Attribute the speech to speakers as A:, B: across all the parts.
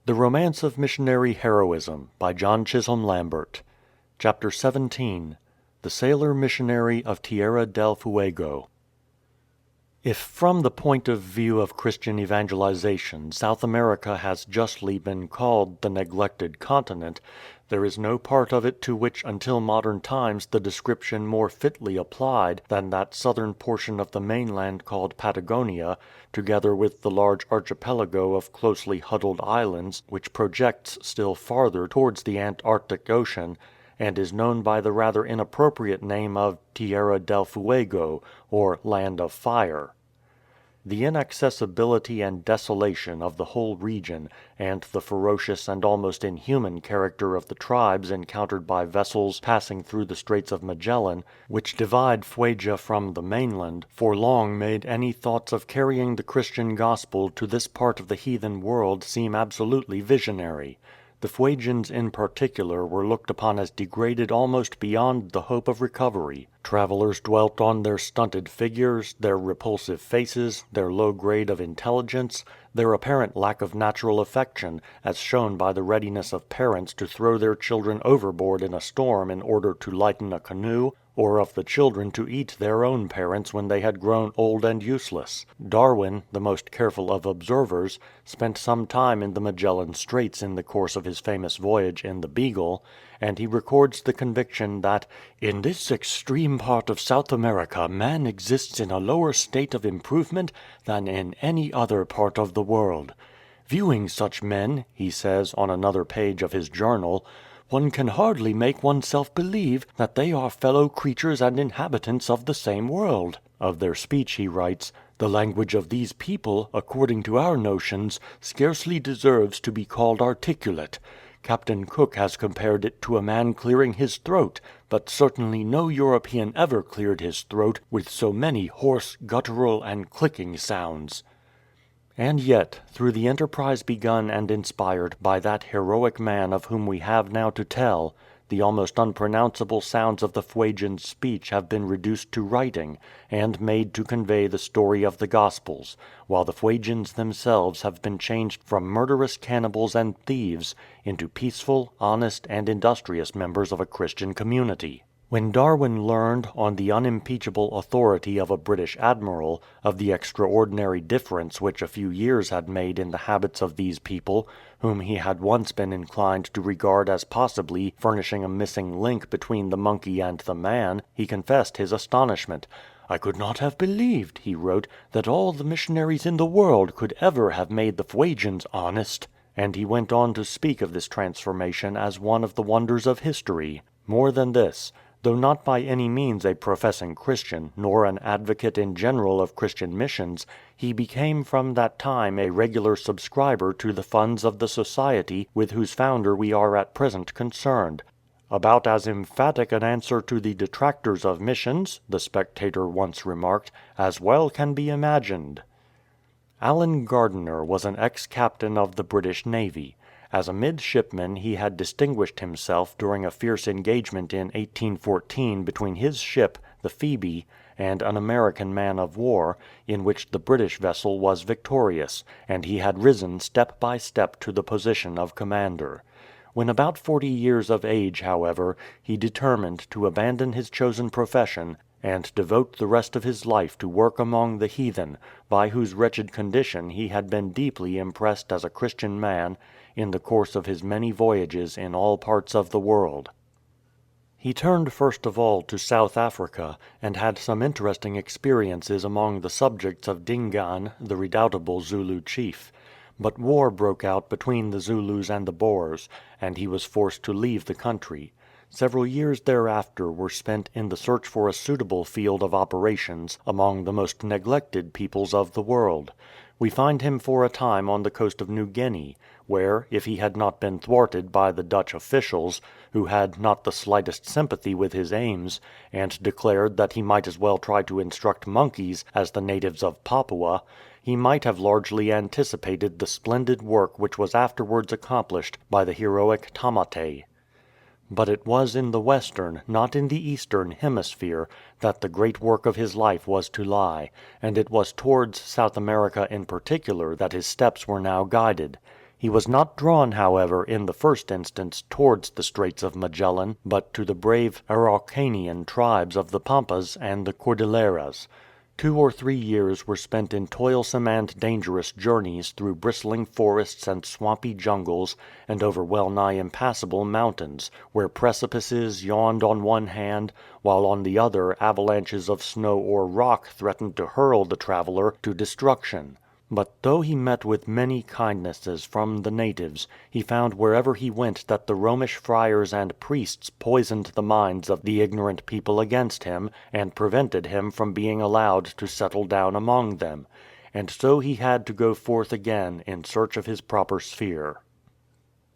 A: The Romance of Missionary Heroism by John C Lambert. Chapter 17. The Sailor-Missionary of Tierra del Fuego. If from the point of view of Christian evangelization South America has justly been called the neglected continent, there is no part of it to which until modern times the description more fitly applied than that southern portion of the mainland called Patagonia, together with the large archipelago of closely huddled islands which projects still farther towards the Antarctic Ocean, and is known by the rather inappropriate name of Tierra del Fuego, or Land of Fire. The inaccessibility and desolation of the whole region, and the ferocious and almost inhuman character of the tribes encountered by vessels passing through the Straits of Magellan, which divide Fuegia from the mainland, for long made any thoughts of carrying the Christian gospel to this part of the heathen world seem absolutely visionary. The Fuegians in particular were looked upon as degraded almost beyond the hope of recovery. Travelers dwelt on their stunted figures, their repulsive faces, their low grade of intelligence, their apparent lack of natural affection, as shown by the readiness of parents to throw their children overboard in a storm in order to lighten a canoe, or of the children to eat their own parents when they had grown old and useless. Darwin, the most careful of observers, spent some time in the Magellan Straits in the course of his famous voyage in the Beagle, and he records the conviction that "in this extreme part of South America man exists in a lower state of improvement than in any other part of the world. Viewing such men," he says on another page of his journal, "one can hardly make oneself believe that they are fellow creatures and inhabitants of the same world." Of their speech he writes, "The language of these people, according to our notions, scarcely deserves to be called articulate. Captain Cook has compared it to a man clearing his throat, but certainly no European ever cleared his throat with so many hoarse, guttural, and clicking sounds." And yet, through the enterprise begun and inspired by that heroic man of whom we have now to tell, the almost unpronounceable sounds of the Fuegian speech have been reduced to writing, and made to convey the story of the Gospels, while the Fuegians themselves have been changed from murderous cannibals and thieves into peaceful, honest, and industrious members of a Christian community. When Darwin learned, on the unimpeachable authority of a British admiral, of the extraordinary difference which a few years had made in the habits of these people, whom he had once been inclined to regard as possibly furnishing a missing link between the monkey and the man, he confessed his astonishment. "I could not have believed," he wrote, "that all the missionaries in the world could ever have made the Fuegians honest." And he went on to speak of this transformation as one of the wonders of history. More than this. Though not by any means a professing Christian, nor an advocate in general of Christian missions, he became from that time a regular subscriber to the funds of the society with whose founder we are at present concerned. "About as emphatic an answer to the detractors of missions," the Spectator once remarked, "as well can be imagined." Allen Gardiner was an ex-captain of the British Navy. As a midshipman he had distinguished himself during a fierce engagement in 1814 between his ship, the Phoebe, and an American man of war, in which the British vessel was victorious, and he had risen step by step to the position of commander. When about 40 years of age, however, he determined to abandon his chosen profession, and devote the rest of his life to work among the heathen, by whose wretched condition he had been deeply impressed as a Christian man in the course of his many voyages in all parts of the world. He turned first of all to South Africa, and had some interesting experiences among the subjects of Dingaan, the redoubtable Zulu chief. But war broke out between the Zulus and the Boers, and he was forced to leave the country. Several years thereafter were spent in the search for a suitable field of operations among the most neglected peoples of the world. We find him for a time on the coast of New Guinea, where, if he had not been thwarted by the Dutch officials, who had not the slightest sympathy with his aims, and declared that he might as well try to instruct monkeys as the natives of Papua, he might have largely anticipated the splendid work which was afterwards accomplished by the heroic Tamate. But it was in the western, not in the eastern, hemisphere that the great work of his life was to lie, and it was towards South America in particular that his steps were now guided. He was not drawn, however, in the first instance towards the Straits of Magellan, but to the brave Araucanian tribes of the Pampas and the Cordilleras. 2 or 3 years were spent in toilsome and dangerous journeys through bristling forests and swampy jungles and over well nigh impassable mountains, where precipices yawned on one hand, while on the other avalanches of snow or rock threatened to hurl the traveller to destruction. But though he met with many kindnesses from the natives, he found wherever he went that the Romish friars and priests poisoned the minds of the ignorant people against him, and prevented him from being allowed to settle down among them. And so he had to go forth again in search of his proper sphere.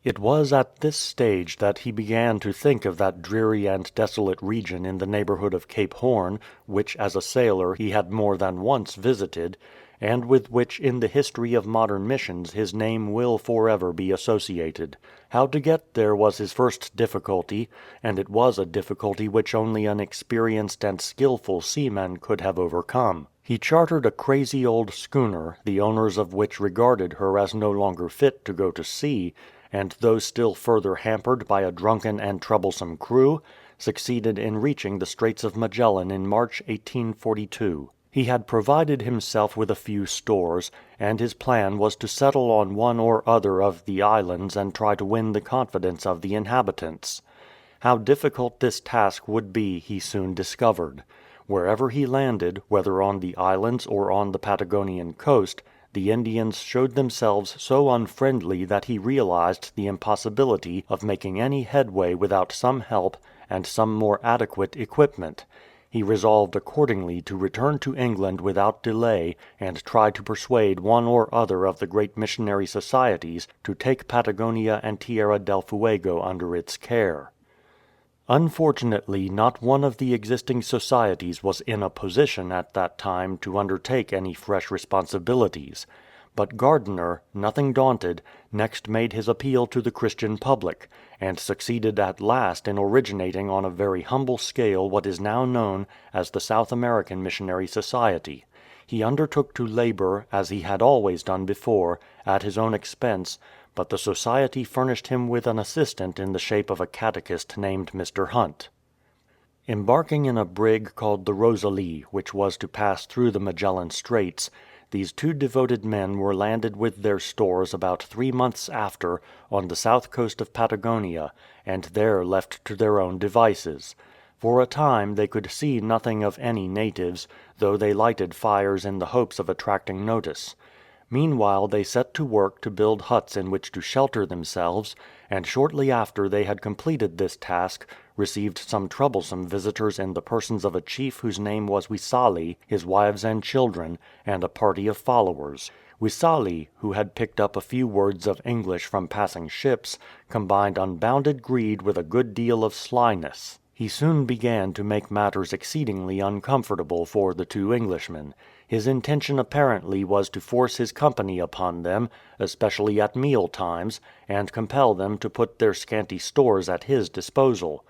A: It was at this stage that he began to think of that dreary and desolate region in the neighbourhood of Cape Horn, which as a sailor he had more than once visited, and with which in the history of modern missions his name will forever be associated. How to get there was his first difficulty, and it was a difficulty which only an experienced and skillful seaman could have overcome. He chartered a crazy old schooner, the owners of which regarded her as no longer fit to go to sea, and though still further hampered by a drunken and troublesome crew, succeeded in reaching the Straits of Magellan in March 1842. He had provided himself with a few stores, and his plan was to settle on one or other of the islands and try to win the confidence of the inhabitants. How difficult this task would be he soon discovered. Wherever he landed, whether on the islands or on the Patagonian coast, the Indians showed themselves so unfriendly that he realized the impossibility of making any headway without some help and some more adequate equipment. He resolved accordingly to return to England without delay and try to persuade one or other of the great missionary societies to take Patagonia and Tierra del Fuego under its care. Unfortunately, not one of the existing societies was in a position at that time to undertake any fresh responsibilities. But Gardiner, nothing daunted, next made his appeal to the Christian public, and succeeded at last in originating on a very humble scale what is now known as the South American Missionary Society. He undertook to labor, as he had always done before, at his own expense, but the society furnished him with an assistant in the shape of a catechist named Mr. Hunt. Embarking in a brig called the Rosalie, which was to pass through the Magellan Straits, these 2 devoted men were landed with their stores about 3 months after on the south coast of Patagonia, and there left to their own devices. For a time they could see nothing of any natives, though they lighted fires in the hopes of attracting notice. Meanwhile they set to work to build huts in which to shelter themselves, and shortly after they had completed this task, received some troublesome visitors in the persons of a chief whose name was Wisali, his wives and children, and a party of followers. Wisali, who had picked up a few words of English from passing ships, combined unbounded greed with a good deal of slyness. He soon began to make matters exceedingly uncomfortable for the 2 Englishmen. His intention apparently was to force his company upon them, especially at meal times, and compel them to put their scanty stores at his disposal.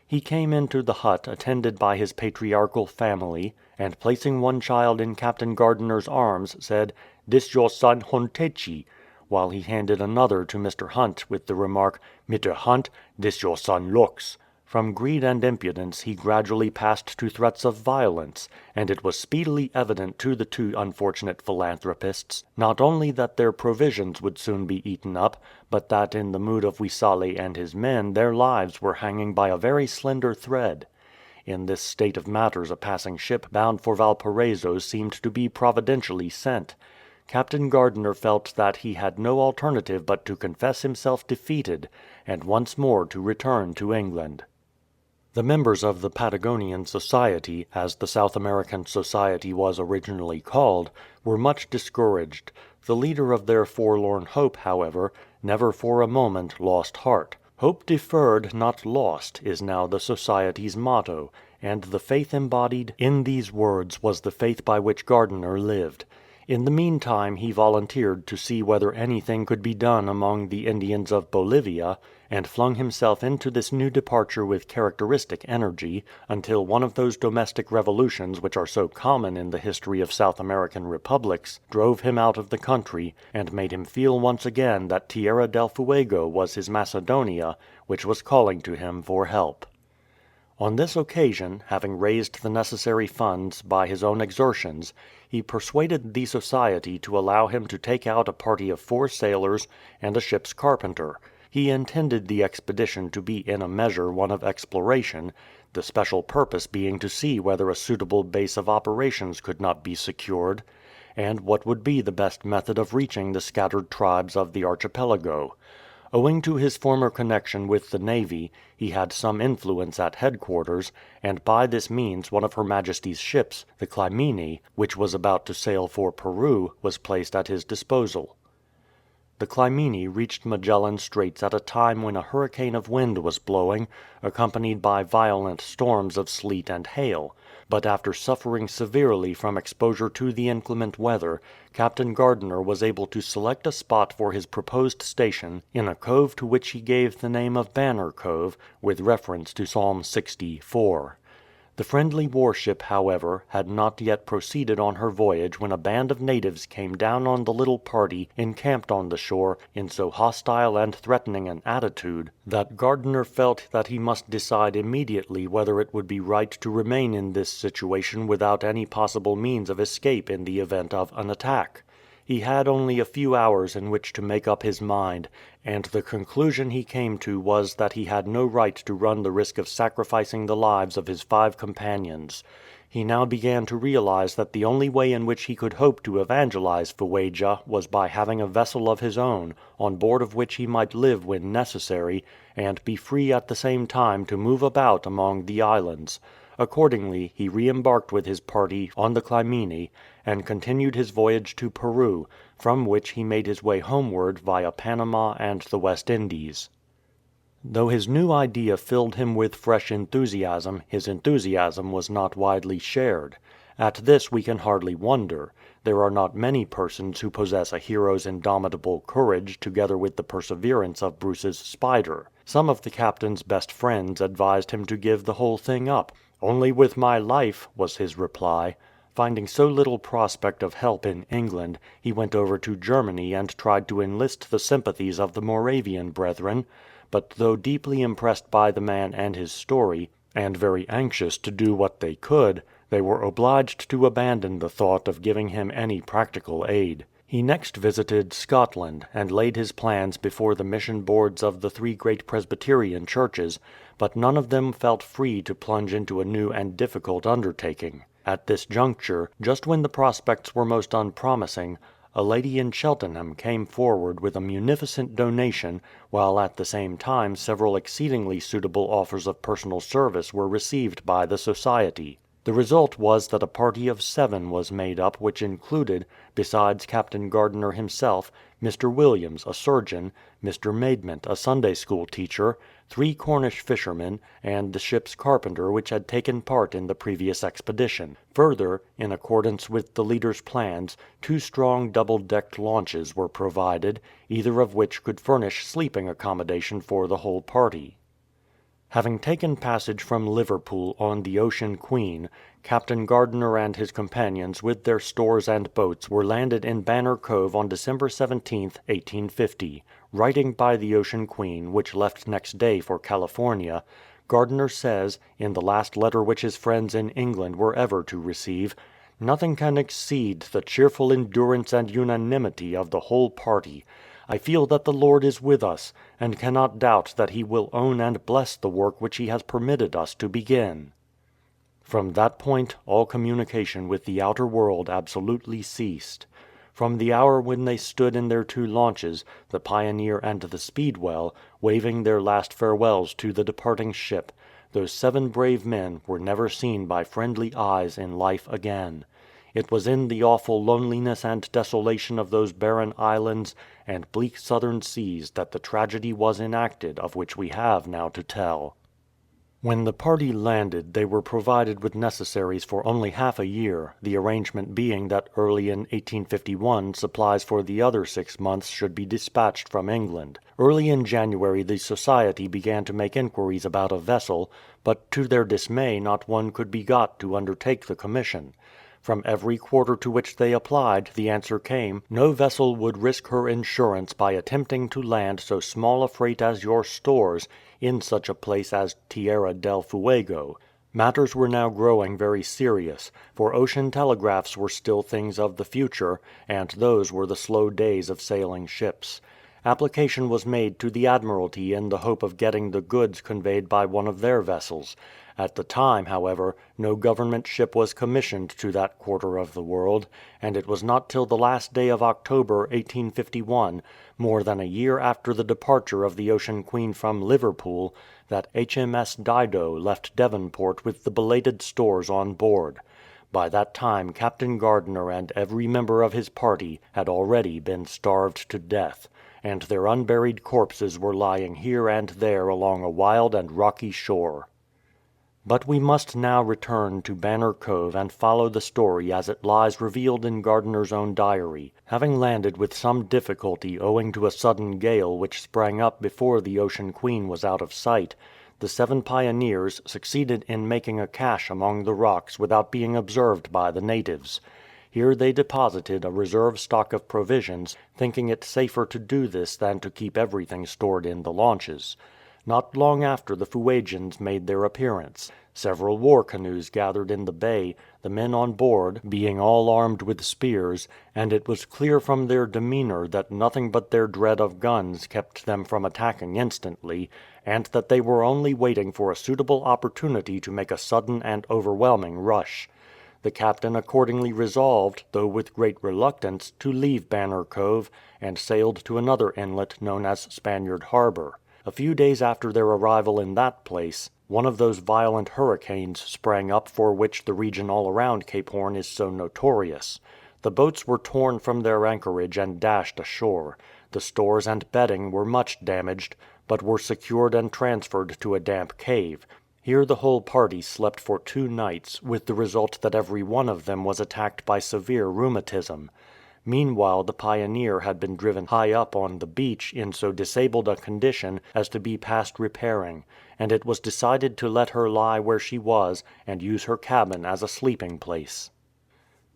A: He came into the hut attended by his patriarchal family, and placing one child in Captain Gardiner's arms, said, "This your son Hontechi," while he handed another to Mr. Hunt with the remark, "Mr. Hunt, this your son looks." From greed and impudence he gradually passed to threats of violence, and it was speedily evident to the 2 unfortunate philanthropists, not only that their provisions would soon be eaten up, but that in the mood of Wisali and his men their lives were hanging by a very slender thread. In this state of matters a passing ship bound for Valparaiso seemed to be providentially sent. Captain Gardiner felt that he had no alternative but to confess himself defeated, and once more to return to England. The members of the Patagonian Society, as the South American Society was originally called, were much discouraged. The leader of their forlorn hope, however, never for a moment lost heart. "Hope deferred, not lost," is now the Society's motto, and the faith embodied in these words was the faith by which Gardiner lived. In the meantime he volunteered to see whether anything could be done among the Indians of Bolivia, and flung himself into this new departure with characteristic energy, until one of those domestic revolutions which are so common in the history of South American republics drove him out of the country, and made him feel once again that Tierra del Fuego was his Macedonia, which was calling to him for help. On this occasion, having raised the necessary funds by his own exertions, he persuaded the Society to allow him to take out a party of 4 sailors and a ship's carpenter. He intended the expedition to be in a measure one of exploration, the special purpose being to see whether a suitable base of operations could not be secured, and what would be the best method of reaching the scattered tribes of the archipelago. Owing to his former connection with the navy, he had some influence at headquarters, and by this means one of Her Majesty's ships, the Clymene, which was about to sail for Peru, was placed at his disposal. The Clymene reached Magellan Straits at a time when a hurricane of wind was blowing, accompanied by violent storms of sleet and hail. But after suffering severely from exposure to the inclement weather, Captain Gardiner was able to select a spot for his proposed station in a cove to which he gave the name of Banner Cove, with reference to Psalm 60:4. The friendly warship, however, had not yet proceeded on her voyage when a band of natives came down on the little party encamped on the shore in so hostile and threatening an attitude that Gardiner felt that he must decide immediately whether it would be right to remain in this situation without any possible means of escape in the event of an attack. He had only a few hours in which to make up his mind, and the conclusion he came to was that he had no right to run the risk of sacrificing the lives of his 5 companions. He now began to realize that the only way in which he could hope to evangelize Fuegia was by having a vessel of his own, on board of which he might live when necessary, and be free at the same time to move about among the islands. Accordingly, he re-embarked with his party on the Clymene, and continued his voyage to Peru, from which he made his way homeward via Panama and the West Indies. Though his new idea filled him with fresh enthusiasm, his enthusiasm was not widely shared. At this we can hardly wonder. There are not many persons who possess a hero's indomitable courage together with the perseverance of Bruce's spider. Some of the captain's best friends advised him to give the whole thing up. "Only with my life," was his reply. Finding so little prospect of help in England, he went over to Germany and tried to enlist the sympathies of the Moravian brethren, but though deeply impressed by the man and his story, and very anxious to do what they could, they were obliged to abandon the thought of giving him any practical aid. He next visited Scotland, and laid his plans before the mission boards of the 3 great Presbyterian churches, but none of them felt free to plunge into a new and difficult undertaking. At this juncture, just when the prospects were most unpromising, a lady in Cheltenham came forward with a munificent donation, while at the same time several exceedingly suitable offers of personal service were received by the Society. The result was that a party of 7 was made up which included, besides Captain Gardiner himself, Mr. Williams, a surgeon, Mr. Maidment, a Sunday school teacher, 3 Cornish fishermen, and the ship's carpenter which had taken part in the previous expedition. Further, in accordance with the leader's plans, 2 strong double-decked launches were provided, either of which could furnish sleeping accommodation for the whole party. Having taken passage from Liverpool on the Ocean Queen, Captain Gardiner and his companions with their stores and boats were landed in Banner Cove on December 17, 1850. Writing by the Ocean Queen, which left next day for California, Gardiner says, in the last letter which his friends in England were ever to receive, "Nothing can exceed the cheerful endurance and unanimity of the whole party. I feel that the Lord is with us, and cannot doubt that He will own and bless the work which He has permitted us to begin." From that point all communication with the outer world absolutely ceased. From the hour when they stood in their 2 launches, the Pioneer and the Speedwell, waving their last farewells to the departing ship, those 7 brave men were never seen by friendly eyes in life again. It was in the awful loneliness and desolation of those barren islands and bleak southern seas that the tragedy was enacted of which we have now to tell. When the party landed, they were provided with necessaries for only half a year, the arrangement being that early in 1851 supplies for the other 6 months should be dispatched from England. Early in January the Society began to make inquiries about a vessel, but to their dismay not one could be got to undertake the commission. From every quarter to which they applied, the answer came, "No vessel would risk her insurance by attempting to land so small a freight as your stores in such a place as Tierra del Fuego." Matters were now growing very serious, for ocean telegraphs were still things of the future, and those were the slow days of sailing ships. Application was made to the Admiralty in the hope of getting the goods conveyed by one of their vessels. At the time, however, no government ship was commissioned to that quarter of the world, and it was not till the last day of October, 1851, more than a year after the departure of the Ocean Queen from Liverpool, that HMS Dido left Devonport with the belated stores on board. By that time Captain Gardiner and every member of his party had already been starved to death, and their unburied corpses were lying here and there along a wild and rocky shore. But we must now return to Banner Cove and follow the story as it lies revealed in Gardiner's own diary. Having landed with some difficulty owing to a sudden gale which sprang up before the Ocean Queen was out of sight, the 7 pioneers succeeded in making a cache among the rocks without being observed by the natives. Here they deposited a reserve stock of provisions, thinking it safer to do this than to keep everything stored in the launches. Not long after the Fuegians made their appearance. Several war canoes gathered in the bay, the men on board being all armed with spears, and it was clear from their demeanour that nothing but their dread of guns kept them from attacking instantly, and that they were only waiting for a suitable opportunity to make a sudden and overwhelming rush. The captain accordingly resolved, though with great reluctance, to leave Banner Cove, and sailed to another inlet known as Spaniard Harbour. A few days after their arrival in that place, one of those violent hurricanes sprang up for which the region all around Cape Horn is so notorious. The boats were torn from their anchorage and dashed ashore. The stores and bedding were much damaged, but were secured and transferred to a damp cave. Here the whole party slept for 2 nights, with the result that every one of them was attacked by severe rheumatism. Meanwhile the Pioneer had been driven high up on the beach in so disabled a condition as to be past repairing, and it was decided to let her lie where she was and use her cabin as a sleeping place.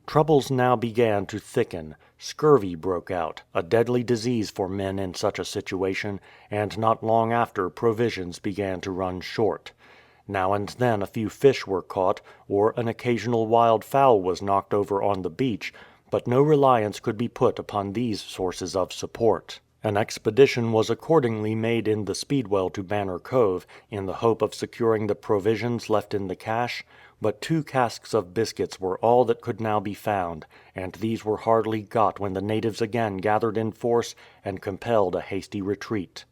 A: Troubles now began to thicken. Scurvy broke out, a deadly disease for men in such a situation, and not long after provisions began to run short. Now and then a few fish were caught, or an occasional wild fowl was knocked over on the beach, but no reliance could be put upon these sources of support. An expedition was accordingly made in the Speedwell to Banner Cove, in the hope of securing the provisions left in the cache, but 2 casks of biscuits were all that could now be found, and these were hardly got when the natives again gathered in force and compelled a hasty retreat.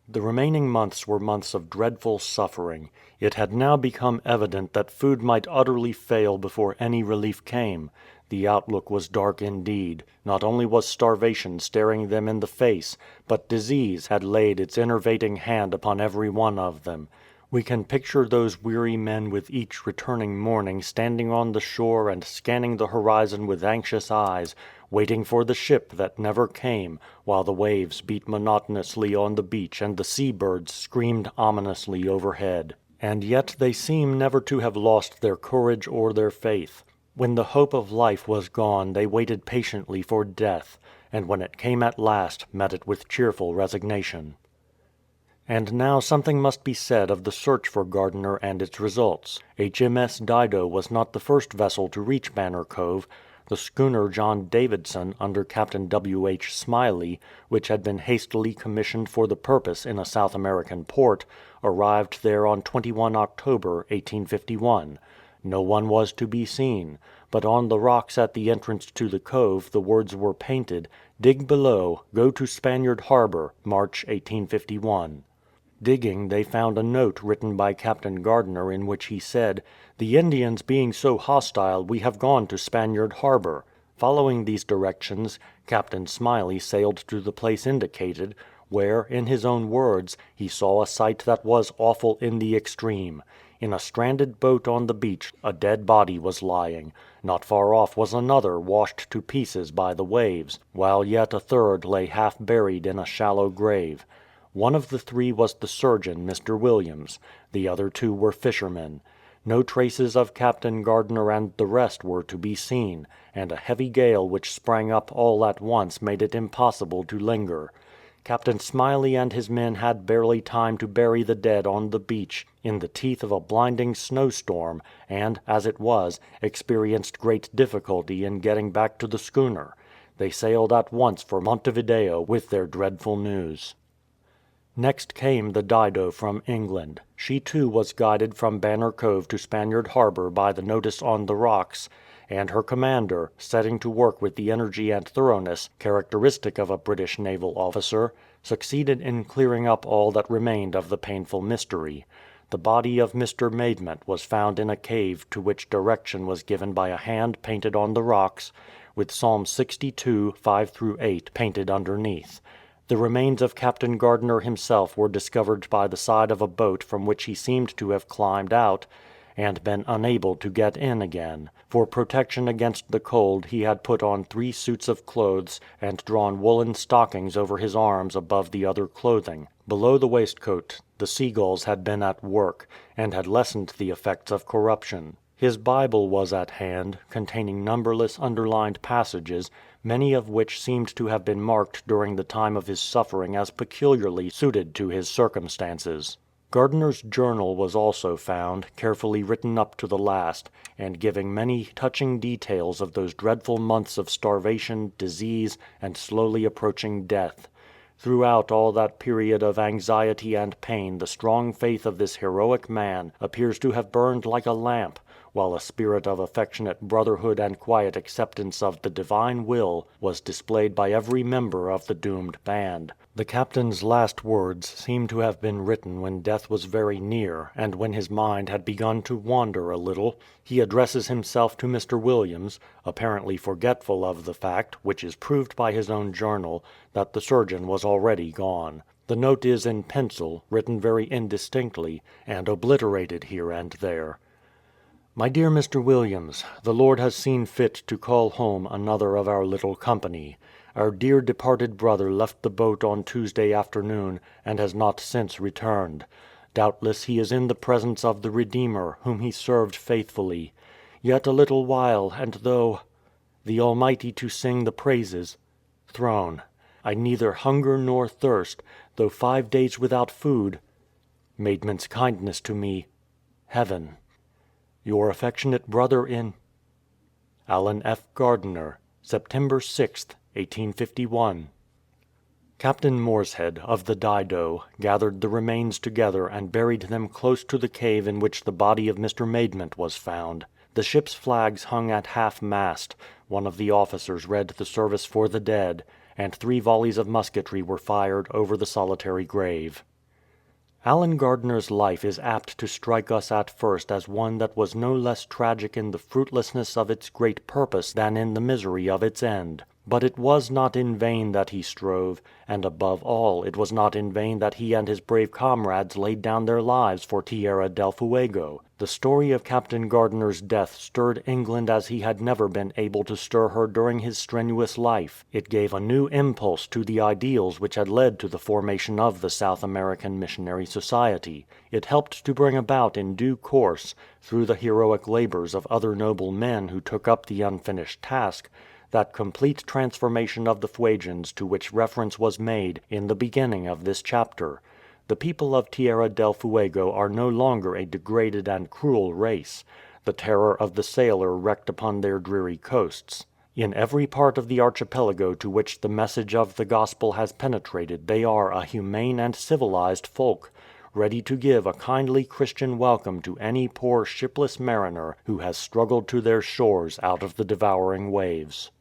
A: The remaining months were months of dreadful suffering. It had now become evident that food might utterly fail before any relief came. The outlook was dark indeed. Not only was starvation staring them in the face, but disease had laid its enervating hand upon every one of them. We can picture those weary men with each returning morning standing on the shore and scanning the horizon with anxious eyes, waiting for the ship that never came, while the waves beat monotonously on the beach and the sea-birds screamed ominously overhead. And yet they seem never to have lost their courage or their faith. When the hope of life was gone they waited patiently for death, and when it came at last, met it with cheerful resignation. And now something must be said of the search for Gardiner and its results. HMS Dido was not the first vessel to reach Banner Cove. The schooner John Davidson, under Captain W. H. Smiley, which had been hastily commissioned for the purpose in a South American port, arrived there on 21 October, 1851. No one was to be seen, but on the rocks at the entrance to the cove the words were painted, "Dig below, go to Spaniard Harbour, March 1851." Digging, they found a note written by Captain Gardiner in which he said, "The Indians being so hostile we have gone to Spaniard Harbour." Following these directions, Captain Smiley sailed to the place indicated, where, in his own words, he saw a sight that was awful in the extreme. In a stranded boat on the beach a dead body was lying. Not far off was another washed to pieces by the waves, while yet a third lay half buried in a shallow grave. One of the three was the surgeon, Mr. Williams. The other two were fishermen. No traces of Captain Gardiner and the rest were to be seen, and a heavy gale which sprang up all at once made it impossible to linger. Captain Smiley and his men had barely time to bury the dead on the beach in the teeth of a blinding snowstorm, and, as it was, experienced great difficulty in getting back to the schooner. They sailed at once for Montevideo with their dreadful news. Next came the Dido from England. She too was guided from Banner Cove to Spaniard Harbour by the notice on the rocks, and her commander, setting to work with the energy and thoroughness characteristic of a British naval officer, succeeded in clearing up all that remained of the painful mystery. The body of Mr. Maidment was found in a cave to which direction was given by a hand painted on the rocks, with Psalm 62, 5-8 painted underneath. The remains of Captain Gardiner himself were discovered by the side of a boat from which he seemed to have climbed out, and been unable to get in again. For protection against the cold he had put on 3 suits of clothes and drawn woolen stockings over his arms above the other clothing. Below the waistcoat the seagulls had been at work, and had lessened the effects of corruption. His Bible was at hand, containing numberless underlined passages, many of which seemed to have been marked during the time of his suffering as peculiarly suited to his circumstances. Gardiner's journal was also found, carefully written up to the last, and giving many touching details of those dreadful months of starvation, disease, and slowly approaching death. Throughout all that period of anxiety and pain the strong faith of this heroic man appears to have burned like a lamp, while a spirit of affectionate brotherhood and quiet acceptance of the divine will was displayed by every member of the doomed band. The captain's last words seem to have been written when death was very near, and when his mind had begun to wander a little. He addresses himself to Mr. Williams, apparently forgetful of the fact, which is proved by his own journal, that the surgeon was already gone. The note is in pencil, written very indistinctly, and obliterated here and there. My dear Mr. Williams, the Lord has seen fit to call home another of our little company. Our dear departed brother left the boat on Tuesday afternoon, and has not since returned. Doubtless he is in the presence of the Redeemer, whom he served faithfully. Yet a little while, and though the Almighty to sing the praises throne, I neither hunger nor thirst, though 5 days without food. Maidment's kindness to me, heaven. Your affectionate brother in Alan F. Gardiner, September 6th, 1851. Captain Morshead, of the Dido, gathered the remains together and buried them close to the cave in which the body of Mr. Maidment was found. The ship's flags hung at half-mast, one of the officers read the service for the dead, and 3 volleys of musketry were fired over the solitary grave. Alan Gardiner's life is apt to strike us at first as one that was no less tragic in the fruitlessness of its great purpose than in the misery of its end. But it was not in vain that he strove, and above all it was not in vain that he and his brave comrades laid down their lives for Tierra del Fuego. The story of Captain Gardiner's death stirred England as he had never been able to stir her during his strenuous life. It gave a new impulse to the ideals which had led to the formation of the South American Missionary Society. It helped to bring about in due course, through the heroic labors of other noble men who took up the unfinished task, that complete transformation of the Fuegians to which reference was made in the beginning of this chapter. The people of Tierra del Fuego are no longer a degraded and cruel race, the terror of the sailor wrecked upon their dreary coasts. In every part of the archipelago to which the message of the gospel has penetrated they are a humane and civilized folk, ready to give a kindly Christian welcome to any poor shipless mariner who has struggled to their shores out of the devouring waves.